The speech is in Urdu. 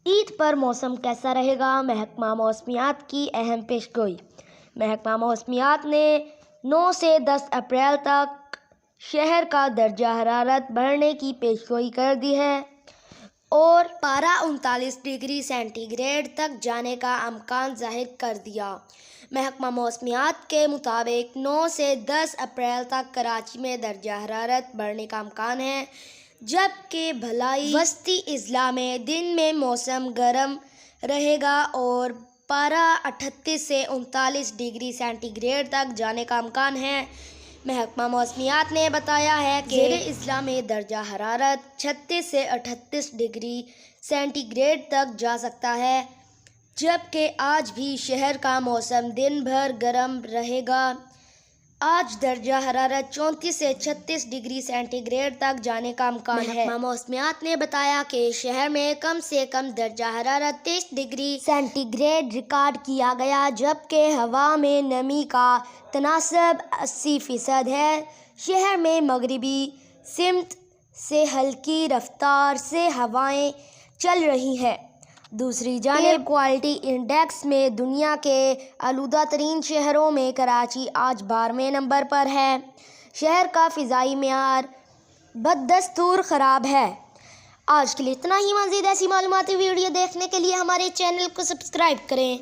عید پر موسم کیسا رہے گا؟ محکمہ موسمیات کی اہم پیشگوئی۔ محکمہ موسمیات نے 9 سے 10 اپریل تک شہر کا درجہ حرارت بڑھنے کی پیشگوئی کر دی ہے اور پارہ 39 ڈگری سینٹی گریڈ تک جانے کا امکان ظاہر کر دیا۔ محکمہ موسمیات کے مطابق 9 سے 10 اپریل تک کراچی میں درجہ حرارت بڑھنے کا امکان ہے، جبکہ بھلائی وسطی اضلاع میں دن میں موسم گرم رہے گا اور پارہ 38 سے 39 ڈگری سینٹی گریڈ تک جانے کا امکان ہے۔ محکمہ موسمیات نے بتایا ہے کہ زیر اضلاع میں درجہ حرارت 36 سے 38 ڈگری سینٹی گریڈ تک جا سکتا ہے، جبکہ آج بھی شہر کا موسم دن بھر گرم رہے گا۔ آج درجہ حرارت 34 سے 36 ڈگری سینٹی گریڈ تک جانے کا امکان ہے۔ محکمہ موسمیات نے بتایا کہ شہر میں کم سے کم درجہ حرارت 23 ڈگری سینٹی گریڈ ریکارڈ کیا گیا، جبکہ ہوا میں نمی کا تناسب 80% ہے۔ شہر میں مغربی سمت سے ہلکی رفتار سے ہوائیں چل رہی ہیں۔ دوسری جانب ایئر کوالٹی انڈیکس میں دنیا کے آلودہ ترین شہروں میں کراچی آج 12ویں نمبر پر ہے۔ شہر کا فضائی معیار بدستور خراب ہے۔ آج کے لیے اتنا ہی۔ مزید ایسی معلوماتی ویڈیو دیکھنے کے لیے ہمارے چینل کو سبسکرائب کریں۔